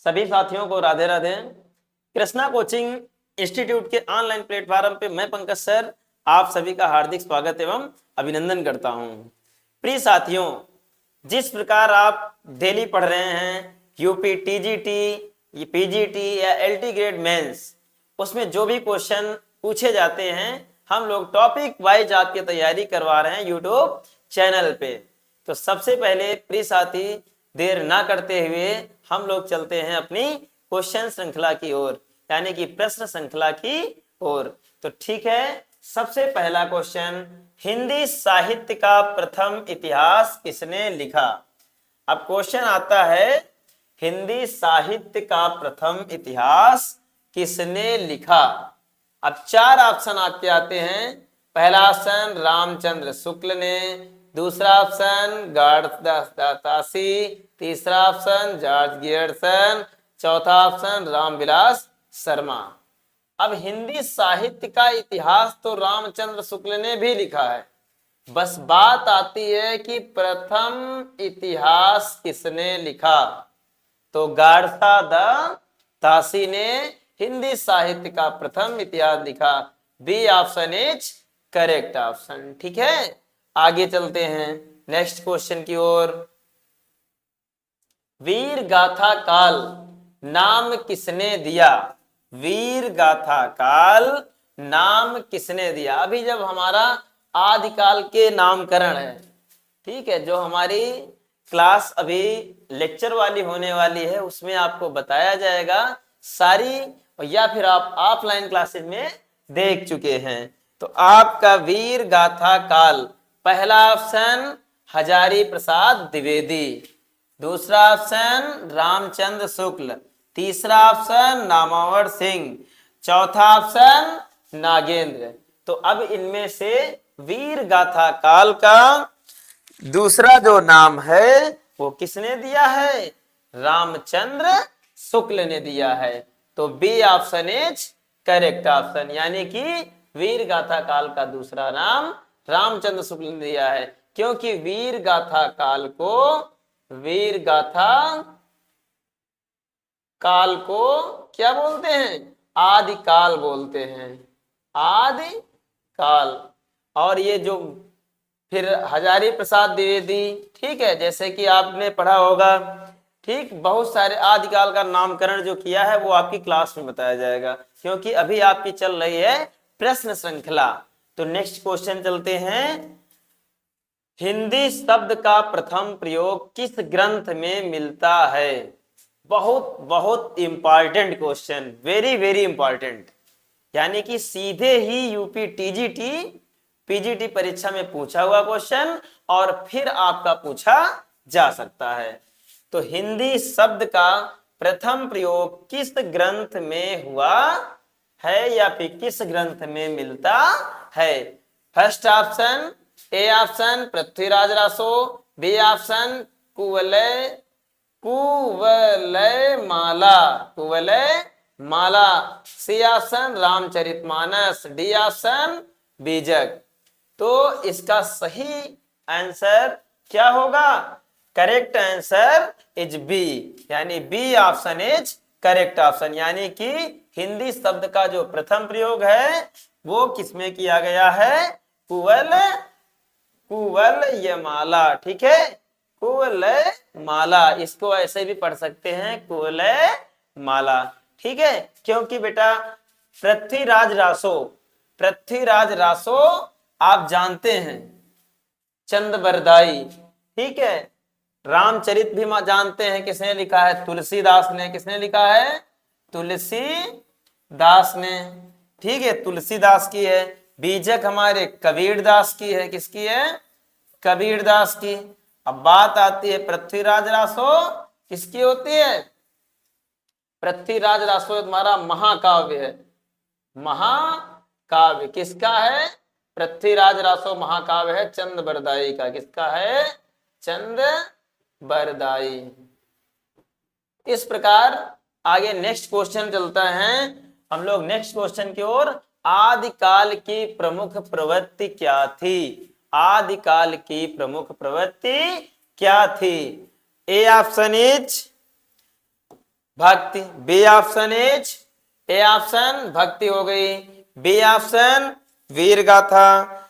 सभी साथियों को राधे राधे। कृष्णा कोचिंग इंस्टीट्यूट के ऑनलाइन प्लेटफॉर्म पे मैं पंकज सर आप सभी का हार्दिक स्वागत एवं अभिनंदन करता हूं। प्रिय साथियों, जिस प्रकार आप डेली पढ़ रहे हैं यूपी टीजीटी, पीजीटी या एलटी ग्रेड मेंस, उसमें जो भी क्वेश्चन पूछे जाते हैं हम लोग टॉपिक वाइज आपकी तैयारी करवा रहे हैं यूट्यूब चैनल पे। तो सबसे पहले प्रिय साथी, देर ना करते हुए हम लोग चलते हैं अपनी क्वेश्चन श्रृंखला की ओर, यानी कि प्रश्न श्रृंखला की ओर। तो ठीक है, सबसे पहला क्वेश्चन, हिंदी साहित्य का प्रथम इतिहास किसने लिखा? अब क्वेश्चन आता है, हिंदी साहित्य का प्रथम इतिहास किसने लिखा? अब चार ऑप्शन आपके आते हैं। पहला ऑप्शन रामचंद्र शुक्ल ने, दूसरा ऑप्शन गणदासी, तीसरा ऑप्शन जॉर्ज गियर्सन, चौथा ऑप्शन रामविलास शर्मा। अब हिंदी साहित्य का इतिहास तो रामचंद्र शुक्ल ने भी लिखा है, बस बात आती है कि प्रथम इतिहास किसने लिखा? तो गाड़सा द तासी ने हिंदी साहित्य का प्रथम इतिहास लिखा। B option is correct option. ठीक है, आगे चलते हैं नेक्स्ट क्वेश्चन की ओर। वीर गाथा काल नाम किसने दिया? वीर गाथा काल नाम किसने दिया? अभी जब हमारा आदिकाल के नामकरण है, ठीक है, जो हमारी क्लास अभी लेक्चर वाली होने वाली है उसमें आपको बताया जाएगा सारी, या फिर आप ऑफलाइन क्लासेस में देख चुके हैं। तो आपका वीर गाथा काल, पहला ऑप्शन हजारी प्रसाद द्विवेदी, दूसरा ऑप्शन रामचंद्र शुक्ल, तीसरा ऑप्शन नामावर सिंह, चौथा ऑप्शन नागेंद्र। तो अब इनमें से वीर गाथा काल का दूसरा जो नाम है वो किसने दिया है? रामचंद्र शुक्ल ने दिया है। तो B option is correct option, यानी कि वीर गाथा काल का दूसरा नाम रामचंद्र शुक्ल ने दिया है, क्योंकि वीर गाथा काल को, वीर गाथा काल को क्या बोलते हैं? आदि काल बोलते हैं, आदि काल। और ये जो फिर हजारी प्रसाद द्विवेदी, ठीक है, जैसे कि आपने पढ़ा होगा, ठीक, बहुत सारे आदिकाल का नामकरण जो किया है वो आपकी क्लास में बताया जाएगा, क्योंकि अभी आपकी चल रही है प्रश्न श्रृंखला। तो नेक्स्ट क्वेश्चन चलते हैं। हिंदी शब्द का प्रथम प्रयोग किस ग्रंथ में मिलता है? बहुत बहुत important question, very very important, यानी कि सीधे ही यूपी टीजीटी पीजीटी परीक्षा में पूछा हुआ क्वेश्चन और फिर आपका पूछा जा सकता है। तो हिंदी शब्द का प्रथम प्रयोग किस ग्रंथ में हुआ है या फिर किस ग्रंथ में मिलता है? First option, A option Prithviraj Raso, B option Kuvalaya Mala, Kuvalaya Mala, C option Ramcharitmanas, D option Bijak. तो इसका सही आंसर क्या होगा? करेक्ट आंसर इज बी, यानी B option is correct option, यानी कि हिंदी शब्द का जो प्रथम प्रयोग है वो किसमें किया गया है? कुवल ये माला, ठीक है, कुवलय माला। इसको ऐसे भी पढ़ सकते हैं, कुवलय माला, ठीक है, क्योंकि बेटा पृथ्वीराज रासो आप जानते हैं, चंद बरदाई, ठीक है, रामचरित भी जानते हैं किसने लिखा है? तुलसीदास ने। किसने लिखा है? तुलसीदास ने, ठीक है, तुलसीदास की है। बीजक हमारे कबीरदास की है। किसकी है? कबीरदास की। अब बात आती है पृथ्वीराज रासो किसकी होती है? पृथ्वीराज रासो हमारा महाकाव्य है, महाकाव्य किसका है? पृथ्वीराज रासो महाकाव्य है चंद बरदाई का। किसका है? चंद बरदाई। इस प्रकार आगे नेक्स्ट क्वेश्चन चलता है हम लोग नेक्स्ट क्वेश्चन की ओर। आदिकाल की प्रमुख प्रवृत्ति क्या थी? आदिकाल की प्रमुख प्रवृत्ति क्या थी? ए ऑप्शन इज भक्ति। B option is, A option भक्ति हो गई, बी ऑप्शन वीर गाथा,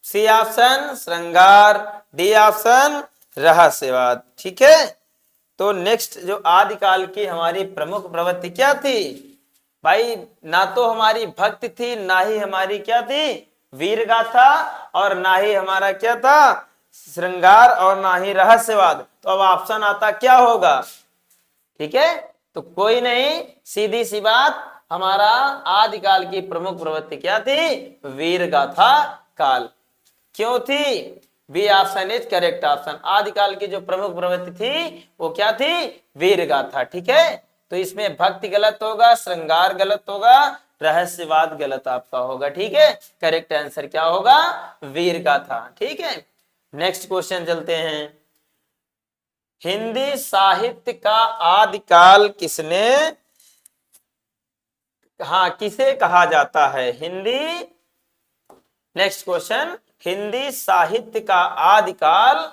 सी ऑप्शन श्रृंगार, डी ऑप्शन रहस्यवाद। ठीक है, तो नेक्स्ट जो आदिकाल की हमारी प्रमुख प्रवृत्ति क्या थी भाई, ना तो हमारी भक्ति थी, ना ही हमारी क्या थी वीर गाथा, और ना ही हमारा क्या था श्रृंगार, और ना ही रहस्यवाद। तो अब ऑप्शन आता क्या होगा? ठीक है, तो कोई नहीं, सीधी सी बात, हमारा आदिकाल की प्रमुख प्रवृत्ति क्या थी? वीर गाथा काल। क्यों थी? B option is correct option. आदिकाल की जो प्रमुख प्रवृत्ति थी वो क्या थी? वीर गाथा। ठीक है, तो इसमें भक्ति गलत होगा, श्रृंगार गलत होगा, रहस्यवाद गलत आपका होगा। ठीक है, करेक्ट आंसर क्या होगा? वीर गाथा। ठीक है, नेक्स्ट क्वेश्चन चलते हैं। हिंदी साहित्य का आदिकाल किसने, हाँ किसे कहा जाता है? हिंदी, नेक्स्ट क्वेश्चन, हिंदी साहित्य का आदिकाल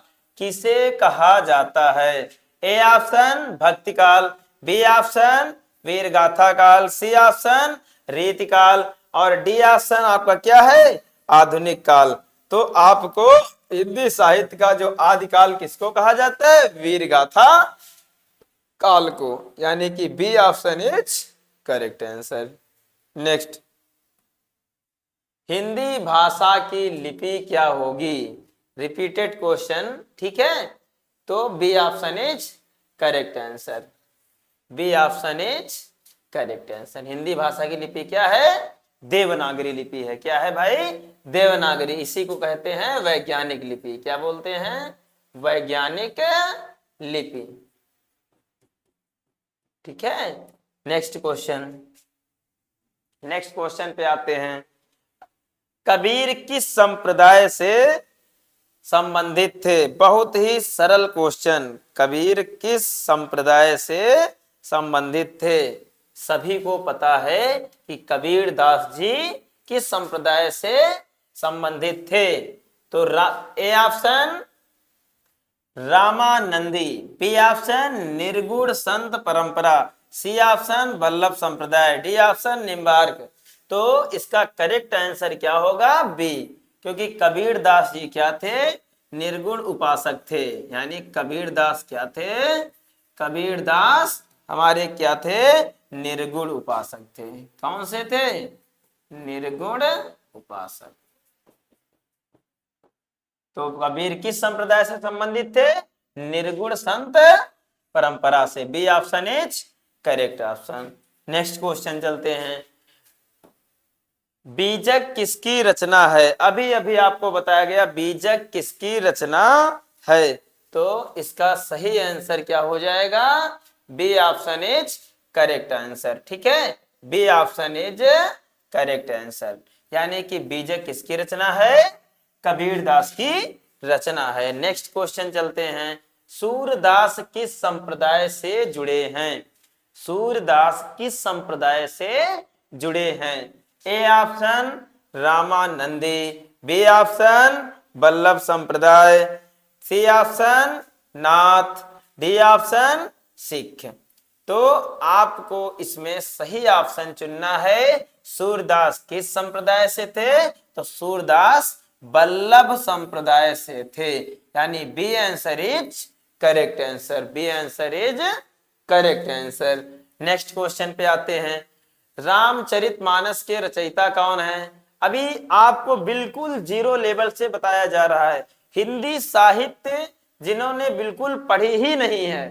किसे कहा जाता है? ए ऑप्शन भक्ति काल, बी ऑप्शन वीर गाथा काल, सी ऑप्शन रीतिकाल, और डी ऑप्शन आपका क्या है? आधुनिक काल। तो आपको हिंदी साहित्य का जो आदिकाल किसको कहा जाता है? वीर गाथा काल को, यानी कि B option is correct answer. Next, Hindi भाषा की लिपि क्या होगी? Repeated question. ठीक है, तो B option is correct answer, B option is correct answer. Hindi भाषा की लिपि क्या है? देवनागरी लिपि है। क्या है भाई? देवनागरी। इसी को कहते हैं वैज्ञानिक लिपि। क्या बोलते हैं? वैज्ञानिक लिपि। ठीक है, नेक्स्ट क्वेश्चन, नेक्स्ट क्वेश्चन पे आते हैं। कबीर किस संप्रदाय से संबंधित थे? बहुत ही सरल क्वेश्चन। कबीर किस संप्रदाय से संबंधित थे? सभी को पता है कि कबीर दास जी किस संप्रदाय से संबंधित थे। तो A option Ramanandi, B option निर्गुण संत परंपरा, सी ऑप्शन वल्लभ संप्रदाय, डी ऑप्शन निम्बार्क। तो इसका करेक्ट आंसर क्या होगा? बी, क्योंकि कबीर दास जी क्या थे? निर्गुण उपासक थे। यानी कबीर दास क्या थे? कबीर दास हमारे क्या थे? निर्गुण उपासक थे। कौन से थे? निर्गुण उपासक। तो कबीर किस संप्रदाय से संबंधित थे? निर्गुण संत परंपरा से। B option is correct option. Next question चलते हैं। बीजक किसकी रचना है? अभी अभी आपको बताया गया बीजक किसकी रचना है, तो इसका सही आंसर क्या हो जाएगा? B option is correct answer. ठीक है, B option is correct answer, यानी कि बीजक किसकी रचना है? कबीर दास की रचना है। नेक्स्ट क्वेश्चन चलते हैं। सूरदास किस संप्रदाय से जुड़े हैं? सूरदास किस संप्रदाय से जुड़े हैं? A option Ramanandi, B option Vallabh संप्रदाय, C option Nath, D option Sikh. तो आपको इसमें सही ऑप्शन चुनना है। सूरदास किस संप्रदाय से थे? तो सूरदास वल्लभ संप्रदाय से थे, यानी B answer is correct answer, B answer is correct answer. Next question पे आते हैं। रामचरितमानस के रचयिता कौन है? अभी आपको बिल्कुल जीरो लेवल से बताया जा रहा है। हिंदी साहित्य जिन्होंने बिल्कुल पढ़ी ही नहीं है,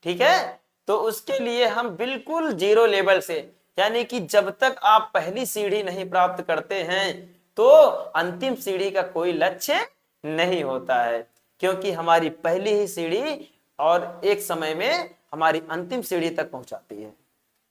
ठीक है, तो उसके लिए हम बिल्कुल जीरो लेवल से, यानी कि जब तक आप पहली सीढ़ी नहीं प्राप्त करते हैं तो अंतिम सीढ़ी का कोई लक्ष्य नहीं होता है, क्योंकि हमारी पहली ही सीढ़ी और एक समय में हमारी अंतिम सीढ़ी तक पहुंचाती है।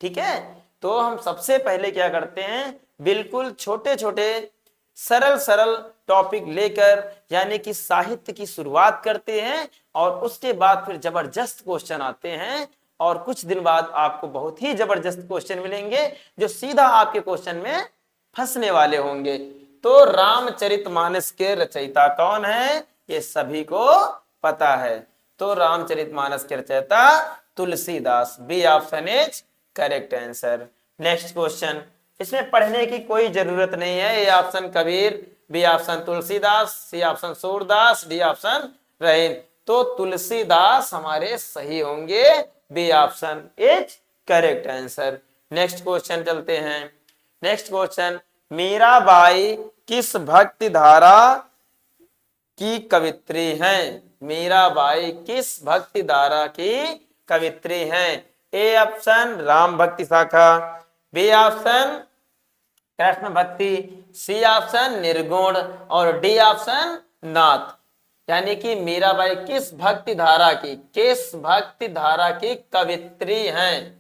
ठीक है, तो हम सबसे पहले क्या करते हैं? बिल्कुल छोटे छोटे सरल सरल टॉपिक लेकर, यानी कि साहित्य की शुरुआत करते हैं, और उसके बाद फिर जबरदस्त क्वेश्चन आते हैं, और कुछ दिन बाद आपको बहुत ही जबरदस्त क्वेश्चन मिलेंगे जो सीधा आपके क्वेश्चन में फंसने वाले होंगे। तो रामचरितमानस के रचयिता कौन है? ये सभी को पता है। तो रामचरितमानस के रचयिता Tulsidas. B option is correct answer. Next question, इसमें पढ़ने की कोई जरूरत नहीं है। A option Kabir, B option Tulsidas, C option Surdas, D option Rahim. तो तुलसीदास हमारे सही होंगे, B option is correct answer. Next question चलते हैं। नेक्स्ट क्वेश्चन, मीराबाई किस भक्ति धारा की कवित्री हैं? मीराबाई किस भक्ति धारा की कवित्री हैं? ए ऑप्शन राम भक्ति शाखा, बी ऑप्शन कृष्ण भक्ति, सी ऑप्शन निर्गुण और डी ऑप्शन नाथ। यानी कि मीराबाई किस भक्ति धारा की कवित्री हैं?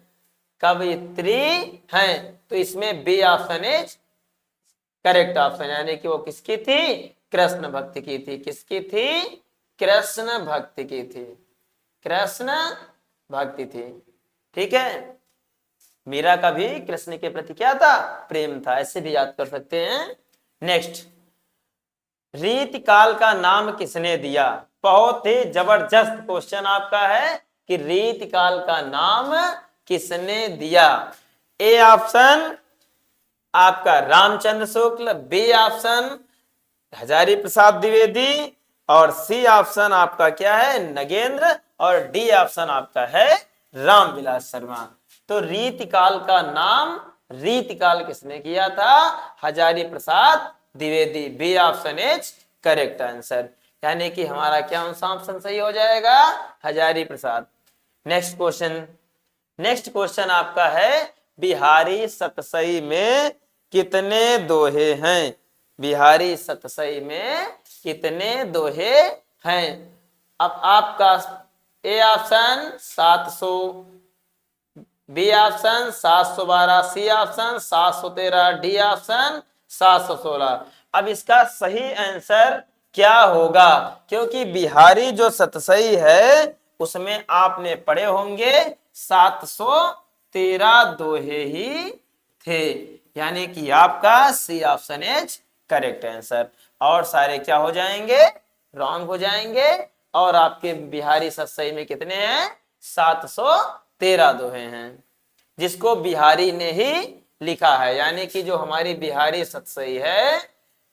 कवित्री हैं। तो इसमें B option is correct option, यानी कि वो किसकी थी? कृष्ण भक्ति की थी। किसकी थी? कृष्ण भक्ति की थी। कृष्ण भक्ति थी। ठीक है, मीरा का भी कृष्ण के प्रति क्या था? प्रेम था। ऐसे भी याद कर सकते हैं। नेक्स्ट, रीतिकाल का नाम किसने दिया? बहुत ही जबरदस्त क्वेश्चन आपका है कि रीतिकाल का नाम किसने दिया? ए ऑप्शन आपका रामचंद्र शुक्ल, बी ऑप्शन हजारी प्रसाद द्विवेदी और सी ऑप्शन आपका क्या है? नगेंद्र और डी ऑप्शन आपका है रामविलास शर्मा। तो रीतिकाल का नाम रीतिकाल किसने किया था? Hazari Prasad Dwivedi. B option is correct answer, यानी कि हमारा क्या ऑप्शन सही हो जाएगा? Hazari Prasad. Next question, next question आपका है बिहारी सतसई में कितने दोहे हैं? बिहारी सतसई में कितने दोहे हैं? अब आपका A option 700, B option 712, C option 713, D option 716। अब इसका सही आंसर क्या होगा? क्योंकि बिहारी जो सतसई है उसमें आपने पढ़े होंगे 713 दोहे ही थे, यानी कि आपका C option is correct answer. और सारे क्या हो जाएंगे? रॉन्ग हो जाएंगे। और आपके बिहारी सतसई में कितने हैं? 713 दोहे हैं, जिसको बिहारी ने ही लिखा है। यानी कि जो हमारी बिहारी सतसई है,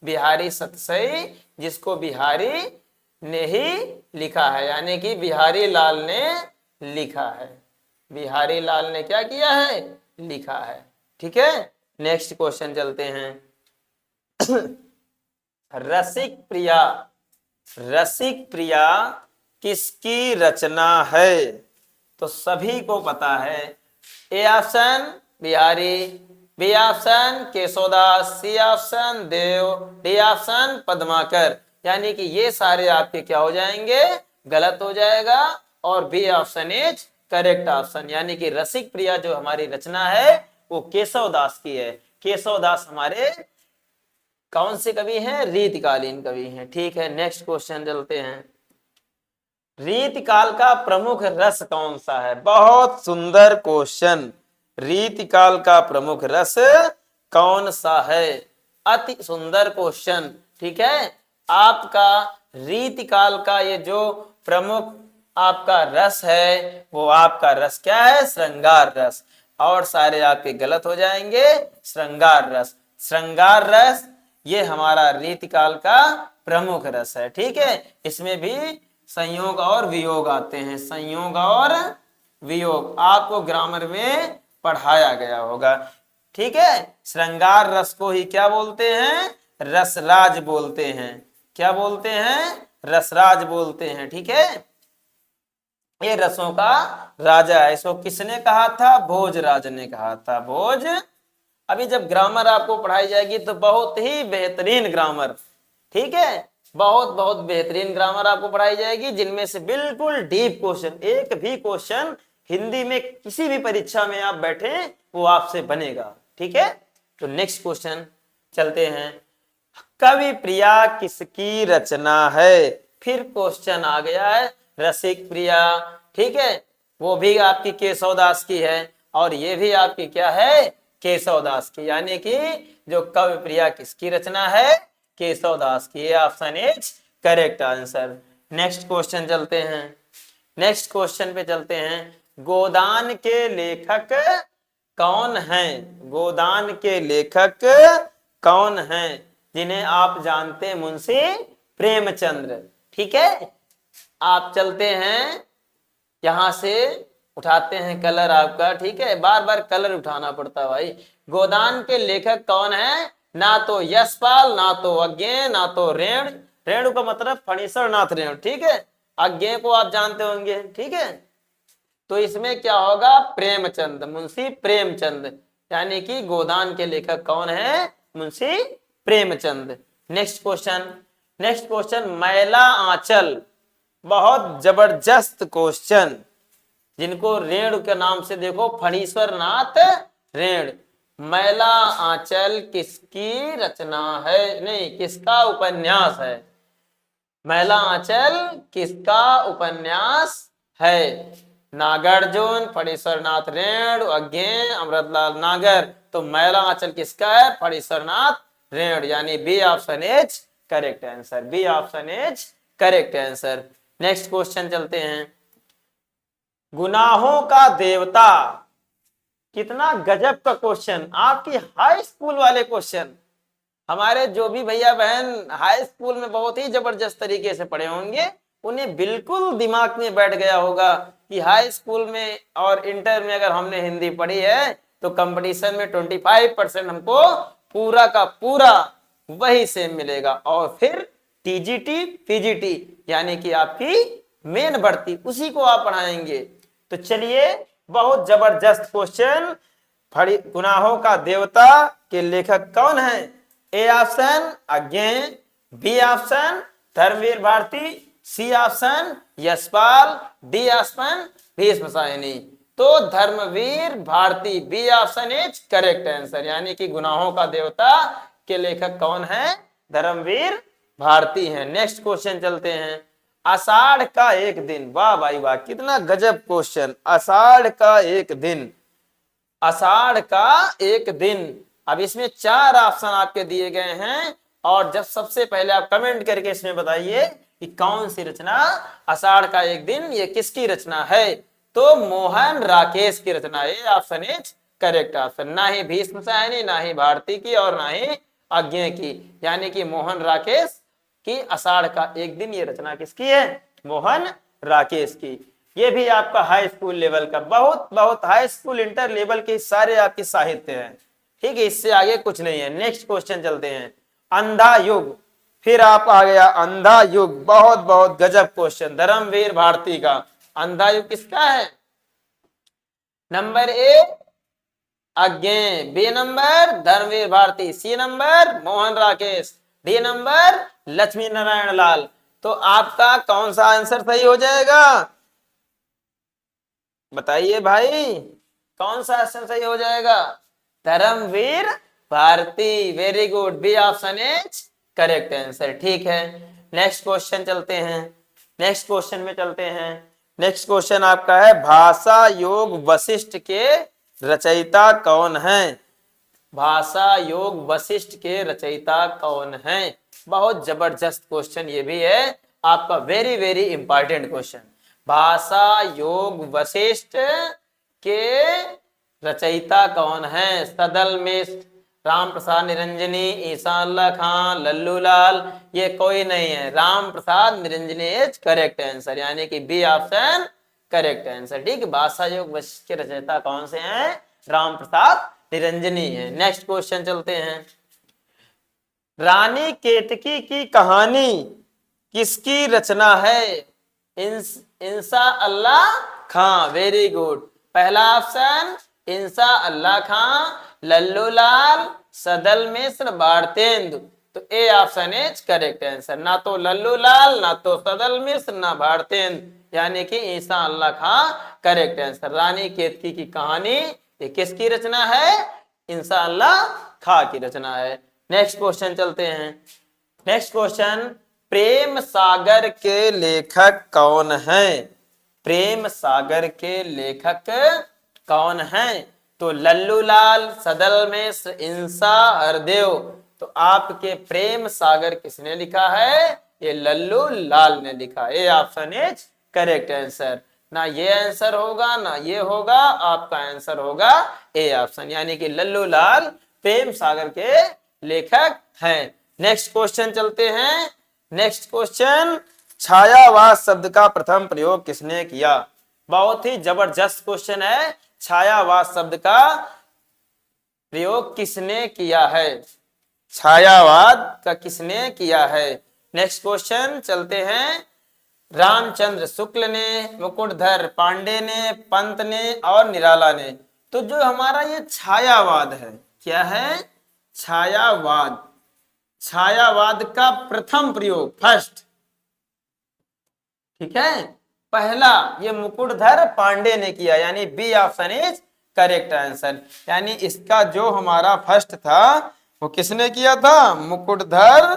बिहारी सतसई जिसको बिहारी ने ही लिखा है, यानी कि बिहारी लाल ने लिखा है। बिहारी लाल ने क्या किया है? लिखा है। ठीक है, नेक्स्ट क्वेश्चन चलते हैं। रसिक प्रिया, रसिक प्रिया किसकी रचना है? तो सभी को पता है। A option Bihari, B option Keshavdas, C option Dev, D option Padmakar. यानी कि ये सारे आपके क्या हो जाएंगे? गलत हो जाएगा। और B option is correct option, यानी कि रसिक प्रिया जो हमारी रचना है वो केशवदास की है। केशवदास हमारे कौन से कवि हैं? रीतिकालीन कवि हैं। ठीक है, नेक्स्ट क्वेश्चन चलते हैं। रीतिकाल का प्रमुख रस कौन सा है? बहुत सुंदर क्वेश्चन। रीतिकाल का प्रमुख रस कौन सा है? अति सुंदर क्वेश्चन। ठीक है, आपका रीतिकाल का ये जो प्रमुख आपका रस है वो आपका रस क्या है? श्रृंगार रस। और सारे आपके गलत हो जाएंगे। श्रृंगार रस, श्रृंगार रस ये हमारा रीतिकाल का प्रमुख रस है। ठीक है, इसमें भी संयोग और वियोग आते हैं। संयोग और वियोग आपको ग्रामर में पढ़ाया गया होगा। ठीक है, श्रृंगार रस को ही क्या बोलते हैं? रसराज बोलते हैं। क्या बोलते हैं? रसराज बोलते हैं। ठीक है, ये रसों का राजा है। इसको किसने कहा था? भोजराज ने कहा था। भोज। अभी जब ग्रामर आपको पढ़ाई जाएगी तो बहुत ही बेहतरीन ग्रामर, ठीक है, बहुत बहुत बेहतरीन ग्रामर आपको पढ़ाई जाएगी, जिनमें से बिल्कुल डीप क्वेश्चन, एक भी क्वेश्चन हिंदी में किसी भी परीक्षा में आप बैठे वो आपसे बनेगा। ठीक है, तो नेक्स्ट क्वेश्चन चलते हैं। कवि प्रिया किसकी रचना है? फिर क्वेश्चन आ गया है रसिक प्रिया। ठीक है, वो भी आपकी केशवदास की है और ये भी आपकी क्या है? केशवदास की। यानी कि जो कवि प्रिया किसकी रचना है? केशवदास की। ये option is correct answer. Next question चलते हैं। नेक्स्ट क्वेश्चन पे चलते हैं। गोदान के लेखक कौन हैं? गोदान के लेखक कौन हैं जिन्हें आप जानते हैं? मुंशी प्रेमचंद्र। ठीक है, आप चलते हैं यहां से, उठाते हैं कलर आपका। ठीक है, बार बार कलर उठाना पड़ता भाई। गोदान के लेखक कौन है? ना तो यशपाल, ना तो अज्ञे, ना तो रेणु। रेणु का मतलब फणीश्वर नाथ रेणु। ठीक है, अज्ञे को आप जानते होंगे। ठीक है, तो इसमें क्या होगा? प्रेमचंद, मुंशी प्रेमचंद, यानी कि गोदान के लेखक कौन है? Munshi Premchand. Next question, next question, मैला आंचल, बहुत जबरदस्त क्वेश्चन, जिनको रेणु के नाम से देखो, फणीश्वर नाथ रेणु। मैला आंचल किसकी रचना है? नहीं, किसका उपन्यास है? मैला आंचल किसका उपन्यास है? नागार्जुन, फणीश्वर नाथ रेणु, अज्ञे, अमृतलाल नागर। तो मैला आंचल किसका है? फणीश्वर नाथ रेणु, यानी B option is correct answer. B option is correct answer. Next question चलते हैं। गुनाहों का देवता, कितना गजब का क्वेश्चन, आपकी हाई स्कूल वाले क्वेश्चन। हमारे जो भी भैया बहन हाई स्कूल में बहुत ही जबरदस्त तरीके से पढ़े होंगे, उन्हें बिल्कुल दिमाग में बैठ गया होगा कि हाई स्कूल में और इंटर में अगर हमने हिंदी पढ़ी है तो कंपटीशन में 25% हमको पूरा का पूरा वही सेम मिलेगा, और फिर टीजीटी पीजीटी यानी कि आपकी मेन भर्ती, उसी को आप पढ़ाएंगे। तो चलिए, बहुत जबरदस्त क्वेश्चन। गुनाहों का देवता के लेखक कौन है? A option Agyeya, B option Dharamvir Bharati, C option Yashpal, D option Bhisham Sahni. तो Dharamvir Bharati, B option is correct answer, यानी कि गुनाहों का देवता के लेखक कौन है? धर्मवीर भारती हैं। नेक्स्ट क्वेश्चन चलते हैं। आषाढ़ का एक दिन, वाह भाई वाह, कितना गजब क्वेश्चन। आषाढ़ का एक दिन, आषाढ़ का एक दिन। अब इसमें 4 ऑप्शन आपके दिए गए हैं, और जब सबसे पहले आप कमेंट करके इसमें बताइए कि कौन सी रचना आषाढ़ का एक दिन ये किसकी रचना है? तो मोहन राकेश की रचना है। Option is correct option. ना ही भीष्म सायनी, ना ही भारती की, और ना ही अज्ञे की, यानी कि मोहन राकेश की आषाढ़ का एक दिन ये रचना किसकी है? मोहन राकेश की। ये भी आपका हाई स्कूल लेवल का, बहुत बहुत हाई स्कूल इंटर लेवल के सारे आपके साहित्य हैं। ठीक है, इससे आगे कुछ नहीं है। नेक्स्ट क्वेश्चन चलते हैं। अंधा युग, फिर आप आ गया अंधा युग, बहुत बहुत गजब क्वेश्चन, धर्मवीर भारती का। अंधा युग किसका है? Number A Agyeya, B number Dharamvir Bharati, C number Mohan Rakesh, D number Lakshmi Narayan Lal. तो आपका कौन सा आंसर सही हो जाएगा? बताइए भाई, कौन सा आंसर सही हो जाएगा? Dharamvir Bharati, very good, B option is correct answer. ठीक है, नेक्स्ट क्वेश्चन चलते हैं। नेक्स्ट क्वेश्चन में चलते हैं। नेक्स्ट क्वेश्चन आपका है, भाषा योग वशिष्ठ के रचयिता कौन है? भाषा योग वशिष्ठ के रचयिता कौन है? बहुत जबरदस्त क्वेश्चन ये भी है आपका, वेरी वेरी इंपॉर्टेंट क्वेश्चन। भाषा योग वशिष्ठ के रचयिता कौन है? सदल मिश्र, राम प्रसाद निरंजनी, ईसा अल्लाह खान, लल्लू लाल। ये कोई नहीं है, Ram Prasad Niranjani is correct answer, यानी कि बी ऑप्शन करेक्ट आंसर। ठीक है, भाषा योग वशिष्ठ के रचयिता कौन से हैं? राम प्रसाद निरंजनी है। नेक्स्ट क्वेश्चन चलते हैं। रानी केतकी की कहानी किसकी रचना है? इंसा अल्लाह खां, वेरी गुड। पहला ऑप्शन इंसा अल्लाह खां, लल्लू लाल, सदल मिश्र, भारतेंदु। तो A option is correct answer. ना तो लल्लू लाल, ना तो सदल मिश्र, ना भारतेंदु, यानी कि ईसा अल्लाह खां करेक्ट आंसर। रानी केतकी की कहानी ये किसकी रचना है? इंसा अल्लाह खां की रचना है। नेक्स्ट क्वेश्चन चलते हैं। नेक्स्ट क्वेश्चन, प्रेम सागर के लेखक कौन है? प्रेम सागर के लेखक कौन है? तो लल्लू लाल, सदल मिश्र, इंसा, हरदेव। तो आपके प्रेम सागर किसने लिखा है? ये लल्लू लाल ने लिखा। ए ऑप्शन इज करेक्ट आंसर। ना ये आंसर होगा ना ये होगा, आपका आंसर होगा ए ऑप्शन, यानी कि लल्लू लाल प्रेम सागर के लेखक हैं। नेक्स्ट क्वेश्चन चलते हैं। नेक्स्ट क्वेश्चन, छायावाद शब्द का प्रथम प्रयोग किसने किया? बहुत ही जबरदस्त क्वेश्चन है। छायावाद शब्द का प्रयोग किसने किया है? छायावाद का किसने किया है? नेक्स्ट क्वेश्चन चलते हैं। रामचंद्र शुक्ल ने, मुकुटधर पांडे ने, पंत ने और निराला ने। तो जो हमारा ये छायावाद है, क्या है? छायावाद। छायावाद का प्रथम प्रयोग, फर्स्ट, ठीक है, पहला, ये मुकुटधर पांडे ने किया, यानी B option is correct answer. यानी इसका जो हमारा फर्स्ट था वो किसने किया था? मुकुटधर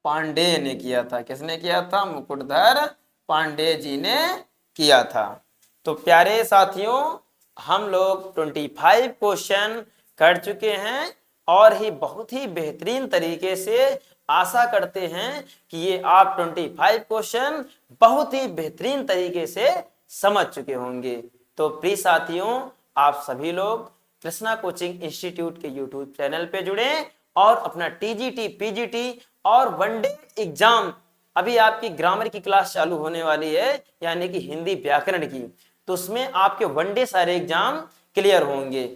पांडे ने किया था। किसने किया था? मुकुटधर पांडे जी ने किया था। तो प्यारे साथियों, हम लोग 25 क्वेश्चन कर चुके हैं और ही बहुत ही बेहतरीन तरीके से आशा करते हैं कि ये आप 25 क्वेश्चन बहुत ही बेहतरीन तरीके से समझ चुके होंगे। तो प्रिय साथियों, आप सभी लोग कृष्णा कोचिंग इंस्टीट्यूट के यूट्यूब चैनल पे जुड़े और अपना टीजीटी, पीजीटी और वनडे एग्जाम, अभी आपकी ग्रामर की क्लास चालू होने वाली है, यानी कि हिंदी व्याकरण की, तो उसमें आपके वनडे सारे एग्जाम क्लियर होंगे।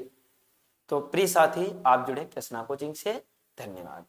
तो प्रिय साथी, आप जुड़े कृष्णा कोचिंग से। धन्यवाद।